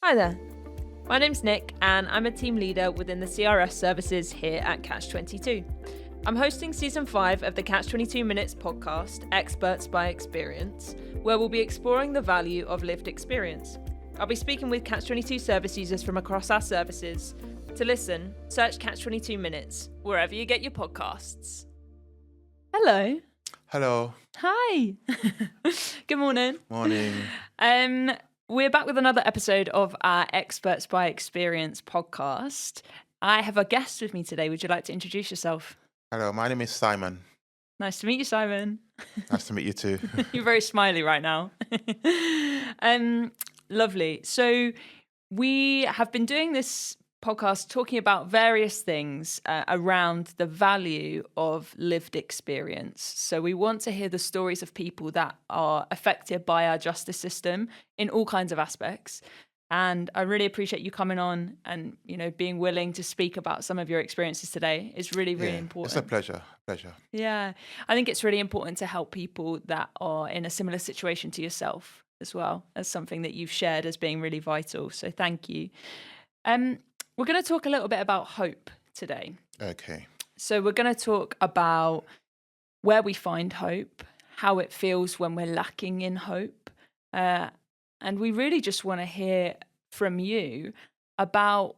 Hi there. My name's Nick, and I'm a team leader within the CRS services here at Catch22. I'm hosting season 5 of the Catch22 Minutes podcast, Experts by Experience, where we'll be exploring the value of lived experience. I'll be speaking with Catch22 service users from across our services. To listen, search Catch22 Minutes wherever you get your podcasts. Hello. Hello. Hi. Good morning. Morning. We're back with another episode of our Experts by Experience podcast. I have a guest with me today. Would you like to introduce yourself? Hello, my name is Simon. Nice to meet you, Simon. Nice to meet you too. You're very smiley right now. Lovely. So we have been doing this podcast talking about various things around the value of lived experience. So we want to hear the stories of people that are affected by our justice system in all kinds of aspects. And I really appreciate you coming on and, being willing to speak about some of your experiences today. It's really, really important. It's a pleasure. Yeah. I think it's really important to help people that are in a similar situation to yourself as well, as something that you've shared as being really vital. So thank you. We're going to talk a little bit about hope today. Okay. So we're going to talk about where we find hope, how it feels when we're lacking in hope. And we really just want to hear from you about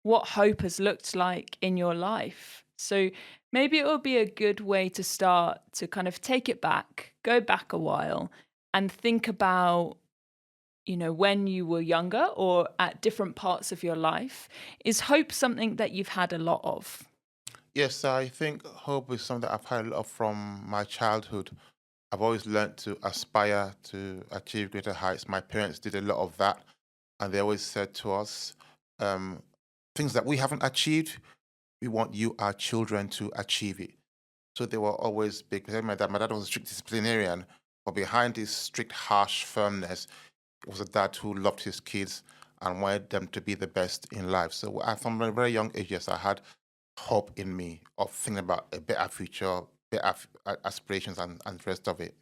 what hope has looked like in your life. So maybe it will be a good way to start to kind of take it back, go back a while and think about when you were younger or at different parts of your life. Is hope something that you've had a lot of? Yes, I think hope is something that I've had a lot from my childhood. I've always learned to aspire to achieve greater heights. My parents did a lot of that, and they always said to us, things that we haven't achieved, we want you, our children, to achieve it. So they were always big. My dad was a strict disciplinarian, but behind his strict, harsh firmness, it was a dad who loved his kids and wanted them to be the best in life. So from a very young age, yes, I had hope in me of thinking about a better future, better aspirations and the rest of it.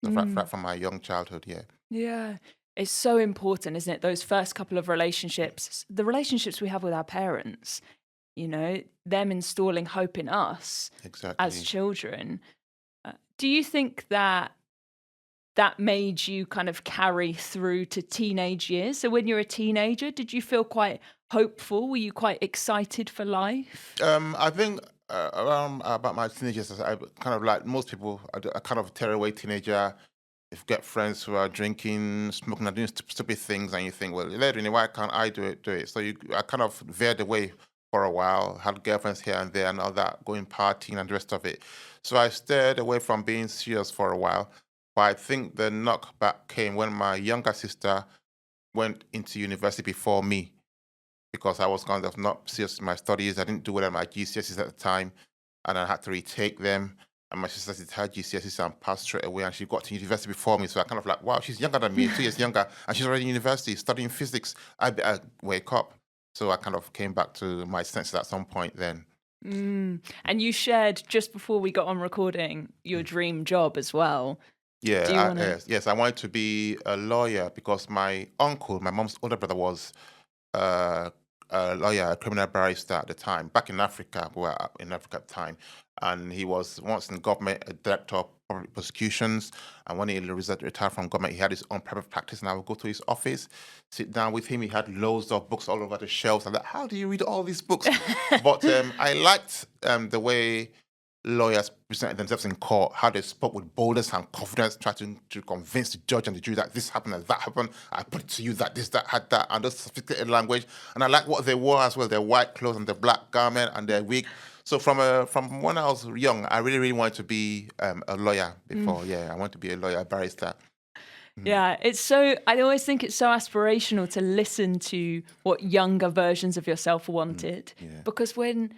So right from my young childhood, yeah. Yeah. It's so important, isn't it? Those first couple of relationships, the relationships we have with our parents, them installing hope in us as children. Do you think that made you kind of carry through to teenage years? So when you're a teenager, did you feel quite hopeful? Were you quite excited for life? I think around about my teenagers, I kind of like most people, I kind of tearaway teenager. If you get friends who are drinking, smoking, and doing stupid things, and you think, well, later, why can't I do it? So I kind of veered away for a while, had girlfriends here and there and all that, going partying and the rest of it. So I stayed away from being serious for a while. But I think the knockback came when my younger sister went into university before me because I was kind of not serious in my studies. I didn't do well at my GCSEs at the time, and I had to retake them. And my sister did her GCSEs and passed straight away, and she got to university before me. So I kind of like, wow, she's younger than me, 2 years younger, and she's already in university studying physics. I better wake up. So I kind of came back to my senses at some point then. And you shared just before we got on recording your dream job as well. Yeah, yes, I wanted to be a lawyer because my uncle, my mom's older brother, was a lawyer, a criminal barrister at the time, back in Africa. We were in Africa at the time. And he was once in government, a director of public prosecutions. And when he retired from government, he had his own private practice. And I would go to his office, sit down with him. He had loads of books all over the shelves. I'm like, how do you read all these books? But I liked the way lawyers presented themselves in court, how they spoke with boldness and confidence, trying to convince the judge and the jury that this happened and that happened. I put it to you that this, that, had that, and those sophisticated language. And I like what they wore as well, their white clothes and their black garment and their wig. So from when I was young, I really, really wanted to be a lawyer before. Yeah, I wanted to be a lawyer, a barrister. Yeah, I always think it's so aspirational to listen to what younger versions of yourself wanted. Because when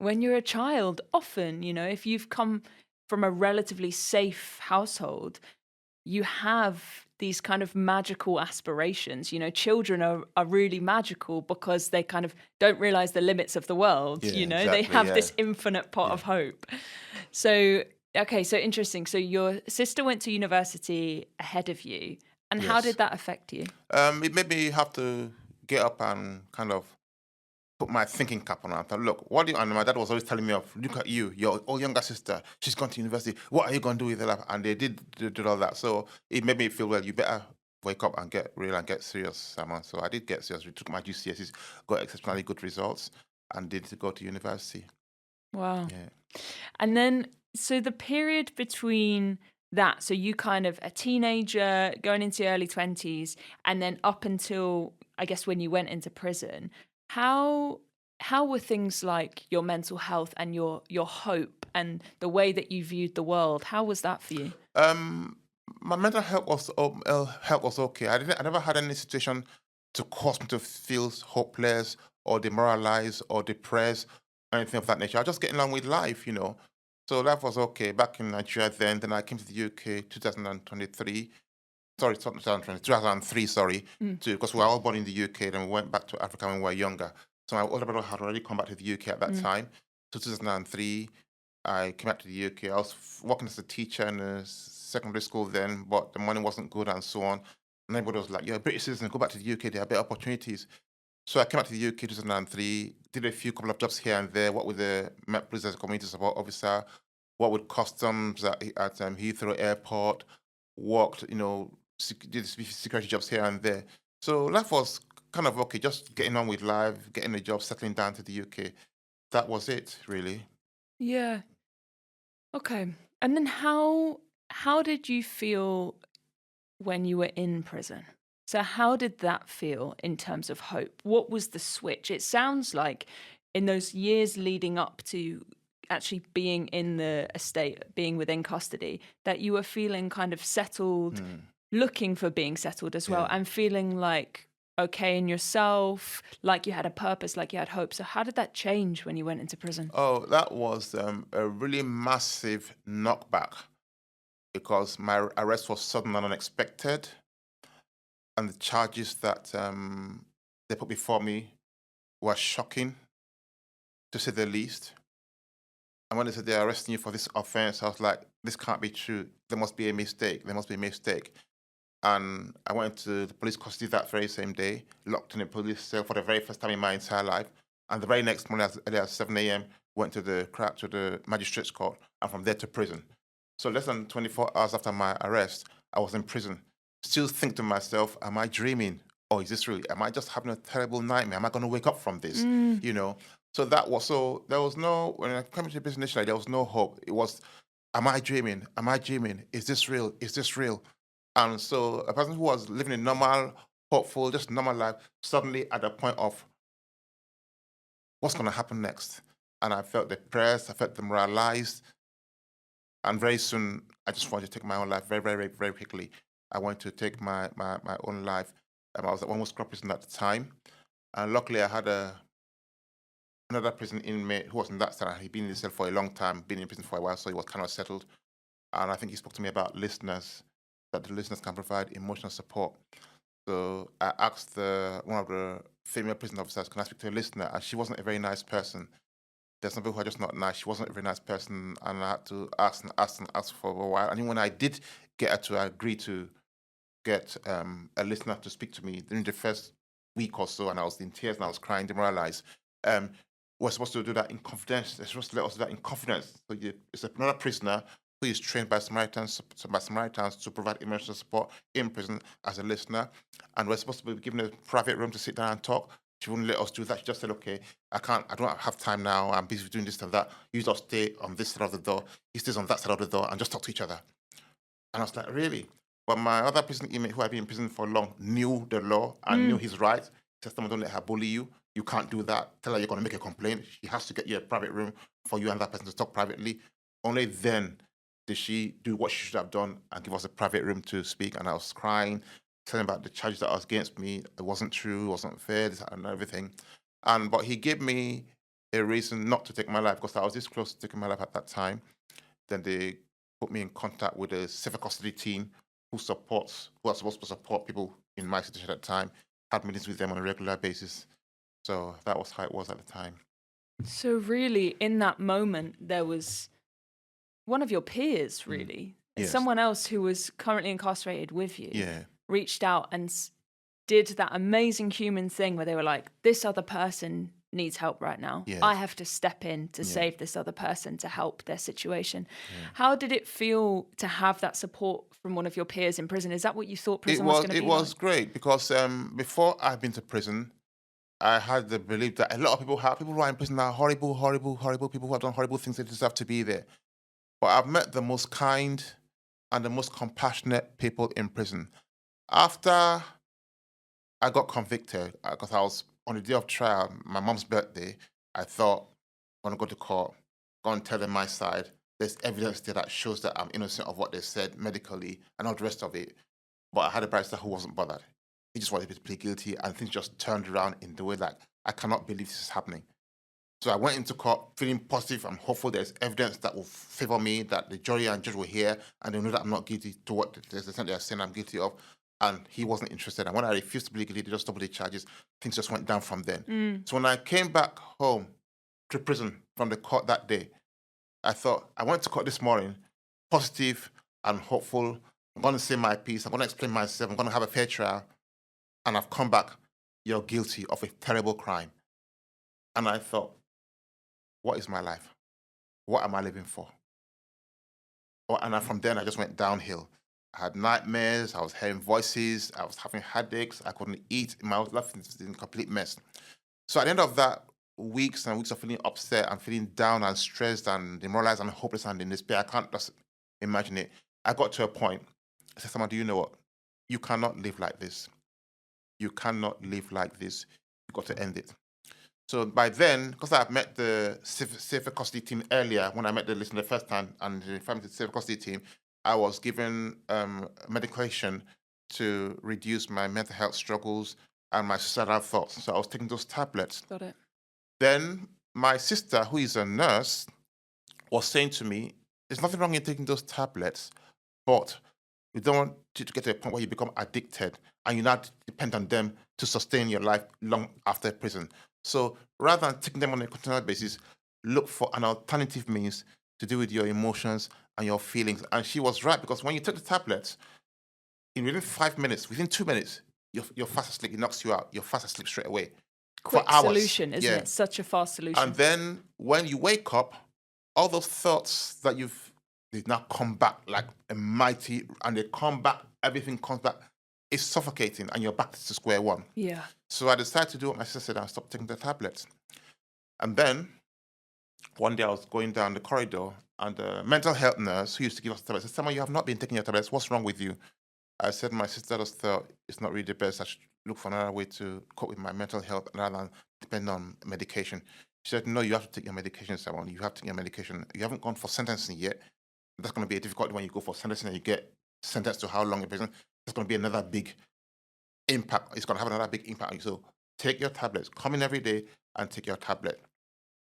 you're a child, often, if you've come from a relatively safe household, you have these kind of magical aspirations. Children are really magical because they kind of don't realize the limits of the world. They have this infinite pot of hope. So, okay, so interesting. So your sister went to university ahead of you. And how did that affect you? It made me have to get up and kind of put my thinking cap on. I thought, look, what do you, and my dad was always telling me of, look at you, your old younger sister, she's gone to university. What are you going to do with her life? And they did all that. So it made me feel, well, you better wake up and get real and get serious, Simon. So I did get serious. We took my GCSEs, got exceptionally good results, and did go to university. Wow. Yeah. And then, so the period between that, so you kind of a teenager going into your early 20s, and then up until, I guess, when you went into prison, how were things like your mental health and your hope and the way that you viewed the world? How was that for you? Um, my mental health was okay. I never had any situation to cause me to feel hopeless or demoralized or depressed, anything of that nature. I was just getting along with life, you know. So life was okay back in Nigeria then. Then I came to the UK 2023. Sorry, it's not 2020, 2003, sorry, Mm, because we were all born in the UK, then we went back to Africa when we were younger. So my older brother had already come back to the UK at that mm, time. 2003, I came back to the UK. I was working as a teacher in a secondary school then, but the money wasn't good and so on. And everybody was like, you're a British citizen, go back to the UK, there are better opportunities. So I came back to the UK 2003, did a couple of jobs here and there, worked with the Met Police as a community support officer, worked with customs at Heathrow Airport, worked, did security jobs here and there. So life was kind of okay, just getting on with life, getting a job, settling down to the UK. That was it, really. yeah. Okay. And then how did you feel when you were in prison? So how did that feel in terms of hope? What was the switch? It sounds like in those years leading up to actually being in the estate, being within custody, that you were feeling kind of settled, Hmm. looking for being settled as well, Yeah. and feeling like okay in yourself, like you had a purpose, like you had hope. So how did that change when you went into prison? Oh, that was a really massive knockback because my arrest was sudden and unexpected, and the charges that they put before me were shocking, to say the least. And when they said they're arresting you for this offense, I was like, this can't be true. There must be a mistake. There must be a mistake. And I went to the police custody that very same day, locked in a police cell for the very first time in my entire life. And the very next morning, as early as 7 a.m., went to the magistrate's court, and from there to prison. So less than 24 hours after my arrest, I was in prison. Still think to myself, am I dreaming? Or is this real? Am I just having a terrible nightmare? Am I going to wake up from this? Mm, You know? So there was no, when I came to prison initially, there was no hope. It was, am I dreaming? Am I dreaming? Is this real? Is this real? And so a person who was living a normal, hopeful, just normal life, suddenly at the point of what's going to happen next? And I felt depressed, I felt demoralized, and very soon I just wanted to take my own life very, very, very quickly. I wanted to take my own life. I was at almost crop prison at the time, and luckily I had another prison inmate who was in that cell. He'd been in the cell for a long time, been in prison for a while, so he was kind of settled. And I think he spoke to me about listeners, that the listeners can provide emotional support. So I asked one of the female prison officers, can I speak to a listener? And she wasn't a very nice person. There's some people who are just not nice. She wasn't a very nice person. And I had to ask and ask and ask for a while. And even when I did get her to agree to get a listener to speak to me during the first week or so, and I was in tears and I was crying, demoralized, um, we're supposed to do that in confidence. They're supposed to let us do that in confidence. So it's another prisoner who is trained by Samaritans to provide emotional support in prison as a listener. And we're supposed to be given a private room to sit down and talk. She wouldn't let us do that. She just said, okay, I don't have time now. I'm busy doing this and that. You just stay on this side of the door. He stays on that side of the door and just talk to each other. And I was like, really? But my other prison inmate who had been in prison for long knew the law and knew mm, his rights. He said, someone don't let her bully you. You can't do that. Tell her you're going to make a complaint. She has to get you a private room for you and that person to talk privately. Only then did she do what she should have done and give us a private room to speak. And I was crying, telling about the charges that was against me. It wasn't true, it wasn't fair, this and everything. But he gave me a reason not to take my life because I was this close to taking my life at that time. Then they put me in contact with a civil custody team who are supposed to support people in my situation at the time. Had meetings with them on a regular basis. So that was how it was at the time. so really in that moment there was one of your peers, Mm. really, Yes. someone else who was currently incarcerated with you, Yeah. reached out and did that amazing human thing where they were like, this other person needs help right now. I Yes. have to step in to Yeah. save this other person, to help their situation. Yeah. How did it feel to have that support from one of your peers in prison? Is that what you thought It prison was was going to it be like? was great because before I've been to prison, I had the belief that a lot of people who are in prison are horrible, horrible, horrible people who have done horrible things. They deserve to be there. But I've met the most kind and the most compassionate people in prison. After I got convicted, because I was on the day of trial, my mom's birthday, I thought, I'm going to go to court, go and tell them my side. There's evidence there that shows that I'm innocent of what they said medically and all the rest of it. But I had a barrister who wasn't bothered. He just wanted me to plead guilty, and things just turned around in the way like, I cannot believe this is happening. So I went into court feeling positive and hopeful there's evidence that will favor me, that the jury and judge will hear, and they'll know that I'm not guilty to what they are saying I'm guilty of. And he wasn't interested. And when I refused to plead guilty, they just doubled the charges. Things just went down from then. So when I came back home to prison from the court that day, I thought, I went to court this morning, positive and hopeful. I'm going to say my piece. I'm going to explain myself. I'm going to have a fair trial. And I've come back, you're guilty of a terrible crime. And I thought, what is my life? What am I living for? And from then, I just went downhill. I had nightmares. I was hearing voices. I was having headaches. I couldn't eat. My life was in a complete mess. So at the end of that, weeks and weeks of feeling upset and feeling down and stressed and demoralized and hopeless and in despair, I can't just imagine it. I got to a point. I said, "Someone, do you know what? You cannot live like this. You cannot live like this. You've got to end it." So by then, because I had met the safer custody team earlier, when I met the listener the first time and the family safer custody team, I was given medication to reduce my mental health struggles and my suicidal thoughts. So I was taking those tablets. Got it. Then my sister, who is a nurse, was saying to me, "There's nothing wrong in taking those tablets, but we don't want you to get to a point where you become addicted and you not depend on them to sustain your life long after prison. So rather than taking them on a continual basis, look for an alternative means to deal with your emotions and your feelings." And she was right, because when you take the tablets, within 5 minutes, within 2 minutes, you're fast asleep. It knocks you out. You're fast asleep straight away. For Quick hours. solution, isn't Yeah. it? Such a fast solution. And then when you wake up, all those thoughts that they now come back like a mighty, and they come back, everything comes back. It's suffocating, and you're back to square one. Yeah. So I decided to do what my sister said and stop taking the tablets. And then one day I was going down the corridor, and the mental health nurse who used to give us tablets said, "Someone, you have not been taking your tablets. What's wrong with you?" I said, "My sister just thought it's not really the best. I should look for another way to cope with my mental health rather than depend on medication." She said, "No, you have to take your medication, someone. You have to take your medication. You haven't gone for sentencing yet. That's going to be a difficult when you go for sentencing and you get sentenced to how long in prison. There's going to be another big impact. It's going to have another big impact on you. So take your tablets. Come in every day and take your tablet."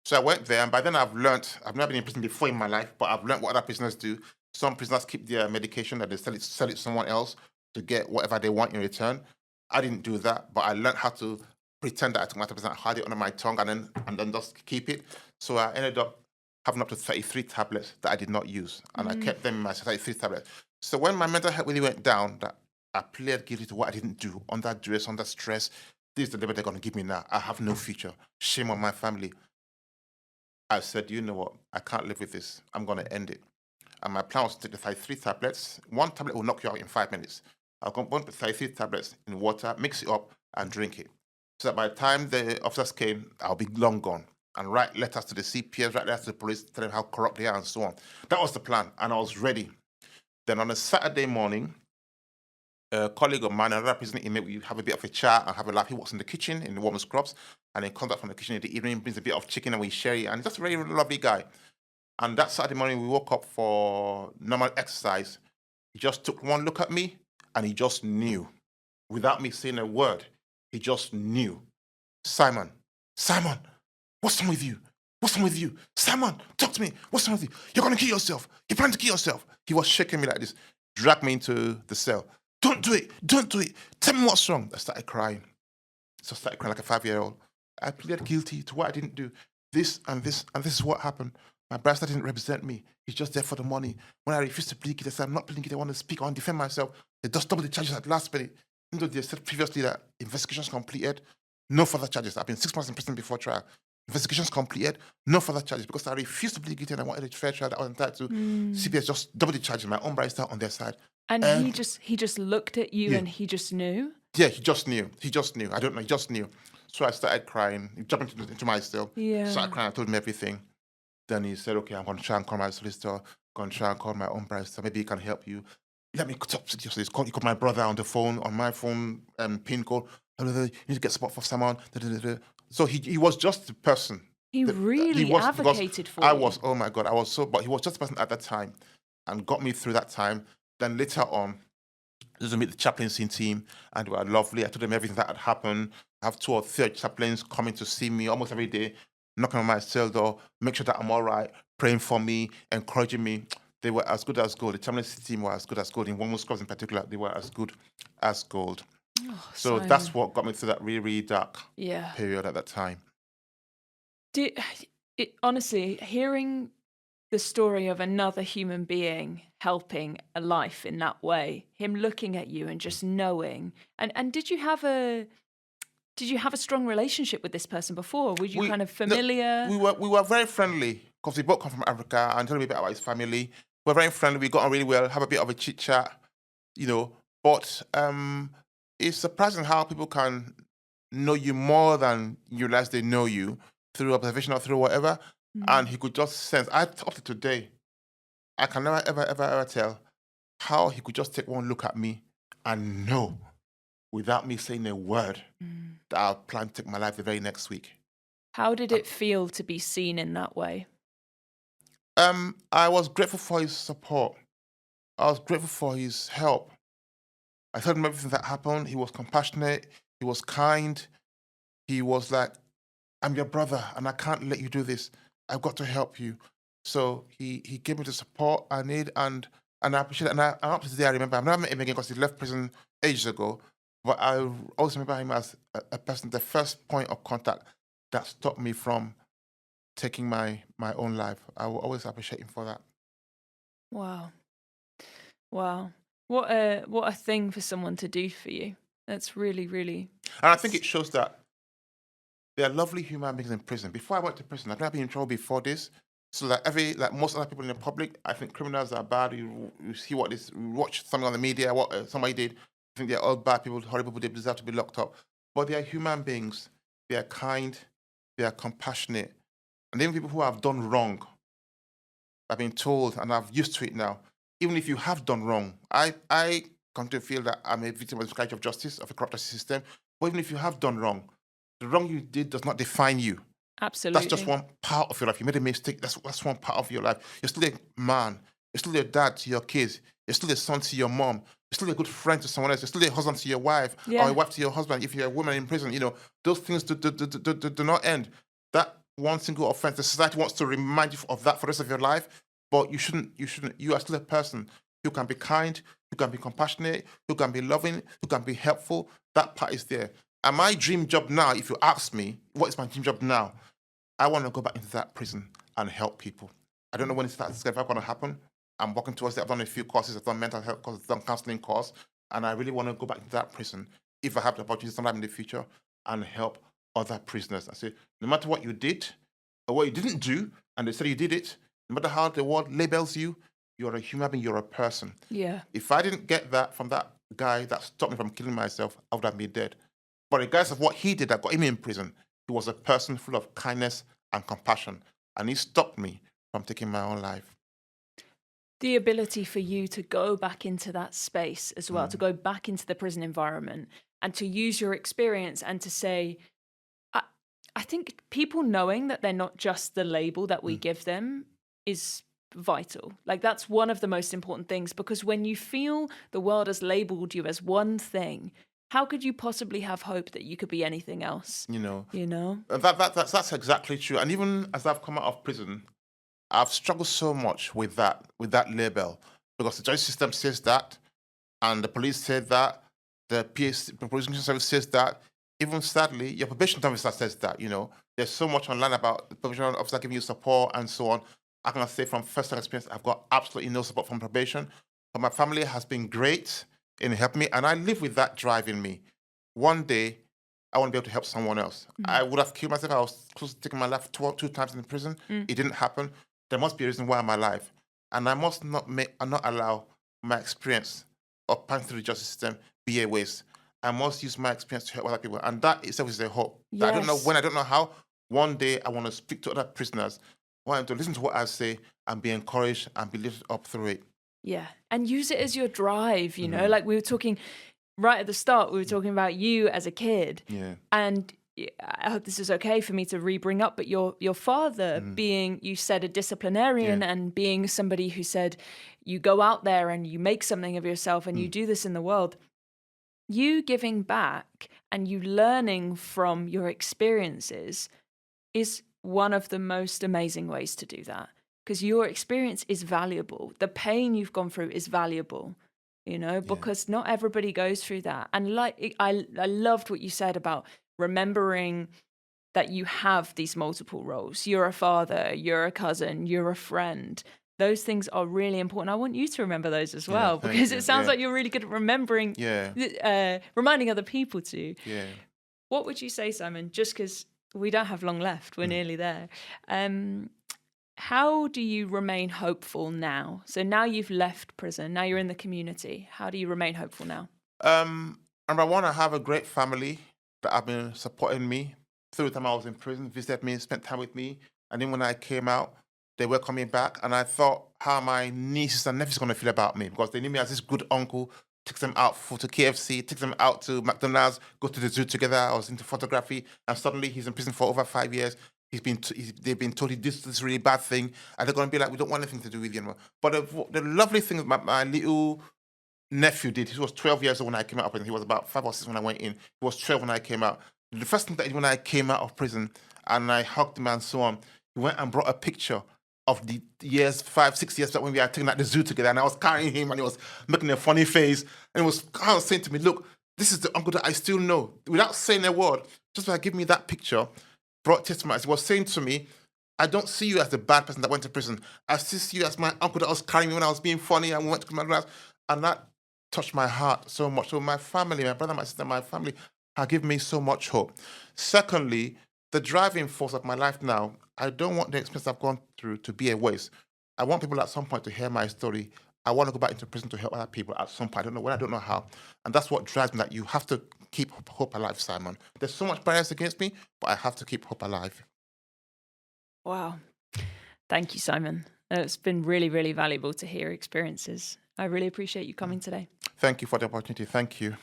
So I went there, and by then I've never been in prison before in my life, but I've learned what other prisoners do. Some prisoners keep their medication and they sell it to someone else to get whatever they want in return. I didn't do that, but I learned how to pretend that I took my tablets and hide it under my tongue and then just keep it. So I ended up having up to 33 tablets that I did not use, and I kept them in my 33 tablets. So when my mental health really went down, that I pleaded guilty to what I didn't do, under duress, under stress. This is the label they're going to give me now. I have no future. Shame on my family. I said, "You know what? I can't live with this. I'm going to end it." And my plan was to take the 33 tablets. One tablet will knock you out in 5 minutes. I'll go put the 33 tablets in water, mix it up, and drink it. So that by the time the officers came, I'll be long gone. And write letters to the CPS, write letters to the police, tell them how corrupt they are and so on. That was the plan, and I was ready. Then on a Saturday morning, a colleague of mine, another prison inmate, we have a bit of a chat and have a laugh. He works in the kitchen in the warm scrubs, and then comes back from the kitchen in the evening, brings a bit of chicken, and we share it. And he's just a very lovely guy. And that Saturday morning, we woke up for normal exercise. He just took one look at me, and he just knew, without me saying a word. He just knew. Simon, what's wrong with you? What's wrong with you? Simon, talk to me. What's wrong with you? You're going to kill yourself. You're planning to kill yourself. He was shaking me like this, dragged me into the cell. Don't do it. Don't do it. Tell me what's wrong. I started crying. So I started crying like a 5-year-old. I pleaded guilty to what I didn't do. This and this and this is what happened. My barrister didn't represent me. He's just there for the money. When I refused to plead guilty, I said, "I'm not pleading guilty. I want to speak. I want to defend myself." They just doubled the charges at the last minute. Even though they said previously that investigations completed, no further charges. I've been 6 months in prison before trial. Investigations completed, no further charges because I refused to plead guilty and I wanted a fair trial that I was entitled to. Mm. CPS just double the charges. My own barrister on their side. And Every, he just looked at you yeah, and he just knew? yeah, he just knew. He just knew. I don't know. He just knew. So I started crying. He jumped into my cell. Started Yeah. crying. I told him everything. Then he said, "Okay, I'm going to try and call my solicitor. Going to try and call my own barrister. Maybe he can help you. Let me talk to you." So he called my brother on the phone, on my phone, PIN code. You need to get support for someone. Da, da, da, da. So he was just the person. He He really was because advocated for I you. was. Oh my God, I was so. But he was just the person at that time, and got me through that time. Then later on, just to meet the chaplaincy team, and they were lovely. I told them everything that had happened. I have 2 or 3 chaplains coming to see me almost every day, knocking on my cell door, make sure that I'm all right, praying for me, encouraging me. They were as good as gold. The chaplaincy team were as good as gold. In one Scrubs in particular, they were as good as gold. Oh, So that's Simon. what got me through that really, really dark Yeah. period at that time. Do, honestly, hearing the story of another human being helping a life in that way, him looking at you and just knowing, and did you have a strong relationship with this person before? Were you We kind of no, familiar? we were very friendly because we both come from Africa and told me a bit about his family. We're very friendly. We got on really well. Have a bit of a chit chat, you know. But it's surprising how people can know you more than you realize they know you through observation or through whatever. And Mm. he could just sense. Up to today, I can never ever tell how he could just take one look at me and know without me saying a word Mm. that I plan to take my life the very next week. How did it feel to be seen in that way? I was grateful for his support. I was grateful for his help. I told him everything that happened. He was compassionate. He was kind. He was like, "I'm your brother, and I can't let you do this. I've got to help you." So he gave me the support I need, and I appreciate it. And up to today, I remember. I've never met him again because he left prison ages ago. But I always remember him as a person, the first point of contact that stopped me from taking my own life. I will always appreciate him for that. Wow. Wow. What a thing for someone to do for you. That's really, really And I think that's it shows that they are lovely human beings in prison. Before I went to prison, I've never been in trouble before this. So like most other people in the public, I think criminals are bad. You see what this, you watch something on the media, what somebody did. I think they're all bad people, horrible people. They deserve to be locked up. But they are human beings. They are kind. They are compassionate. And even people who have done wrong, I've been told, and I've used to it now. Even if you have done wrong, I come to feel that I'm a victim of the miscarriage of justice, of a corrupt justice system. But even if you have done wrong, the wrong you did does not define you. That's just absolutely. one part of your life. You made a mistake. That's one part of your life. You're still a man. You're still a dad to your kids. You're still a son to your mom. You're still a good friend to someone else. You're still a husband to your wife or a Yeah. wife to your husband. If you're a woman in prison, those things do not end. That one single offense, the society wants to remind you of that for the rest of your life. But you shouldn't. You shouldn't. You are still a person. You can be kind. You can be compassionate. You can be loving. You can be helpful. That part is there. And my dream job now, if you ask me, what is my dream job now? I want to go back into that prison and help people. I don't know when it's ever going to happen. I'm working towards it. I've done a few courses. I've done mental health courses, I've done counseling course, and I really want to go back into that prison if I have the opportunity sometime in the future and help other prisoners. I say, no matter what you did or what you didn't do, and they say you did it, no matter how the world labels you, you're a human being, you're a person. Yeah. If I didn't get that from that guy that stopped me from killing myself, I would have been dead. But regardless of what he did that got him in prison, he was a person full of kindness and compassion, and he stopped me from taking my own life. The ability for you to go back into that space as well, to Mm, go back into the prison environment and to use your experience and to say, I, I think people knowing that they're not just the label that we mm. give them is vital. Like, that's one of the most important things, because when you feel the world has labeled you as one thing, how could you possibly have hope that you could be anything else? You know, You know? that's exactly true. And even as I've come out of prison, I've struggled so much with that label because the justice system says that, and the police said that, the PS, probation service says that. Even sadly, your probation officer says that. There's so much online about the probation officer giving you support and so on. I can say from first-hand experience, I've got absolutely no support from probation, but my family has been great. in helping me, and I live with that drive in me. One day, I want to be able to help someone else. Mm. I would have killed myself. I was close to taking my life two times in prison. Mm. It didn't happen. There must be a reason why I'm alive, and I must not allow my experience of passing through the justice system be a waste. I must use my experience to help other people, and that itself is a hope. That I don't know Yes. when, I don't know how. One day, I want to speak to other prisoners. I want them to listen to what I say and be encouraged and be lifted up through it. Yeah. And use it as your drive, you know, like we were talking right at the start, we were talking about you as a kid. Yeah. And I hope this is okay for me to re-bring up, but your father being, you said, a disciplinarian, and being somebody who said, you go out there and you make something of yourself and you do this in the world. You giving back and you learning from your experiences is one of the most amazing ways to do that, because your experience is valuable. The pain you've gone through is valuable, you know, because not everybody goes through that. And like I loved what you said about remembering that you have these multiple roles. You're a father, you're a cousin, you're a friend. Those things are really important. I want you to remember those as well, because it sounds like you're really good at remembering, reminding other people too. Yeah. What would you say, Simon? Just because we don't have long left, we're nearly there. How do you remain hopeful now? So now you've left prison, now you're in the community. How do you remain hopeful now? And I want to have a great family that have been supporting me through the time I was in prison, visited me, spent time with me. And then when I came out, they were coming back. And I thought how my nieces and nephews are going to feel about me, because they knew me as this good uncle, takes them out to KFC, takes them out to McDonald's, go to the zoo together. I was into photography. And suddenly he's in prison for over 5 years. They've been told he did this really bad thing. And they're going to be like, we don't want anything to do with you anymore. But the lovely thing is my little nephew did. He was 12 years old when I came out of prison. He was about 5 or 6 when I went in. He was 12 when I came out. The first thing that he did when I came out of prison and I hugged him and so on, he went and brought a picture of the 5, 6 years back when we were taken at the zoo together, and I was carrying him and he was making a funny face. And he was kind of saying to me, look, this is the uncle that I still know. Without saying a word, just by giving me that picture, brought testimony. He was saying to me, I don't see you as the bad person that went to prison. I still see you as my uncle that was carrying me when I was being funny and we went to McDonald's. And that touched my heart so much. So my family, my brother, my sister, my family have given me so much hope. Secondly, the driving force of my life now, I don't want the experience I've gone through to be a waste. I want people at some point to hear my story. I want to go back into prison to help other people at some point. I don't know when, I don't know how. And that's what drives me, that you have to keep hope alive, Simon. There's so much bias against me, but I have to keep hope alive. Wow. Thank you, Simon. It's been really, really valuable to hear experiences. I really appreciate you coming today. Thank you for the opportunity. Thank you.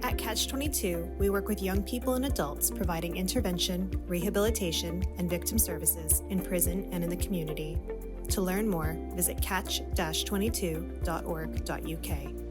At Catch-22, we work with young people and adults providing intervention, rehabilitation, and victim services in prison and in the community. To learn more, visit catch-22.org.uk.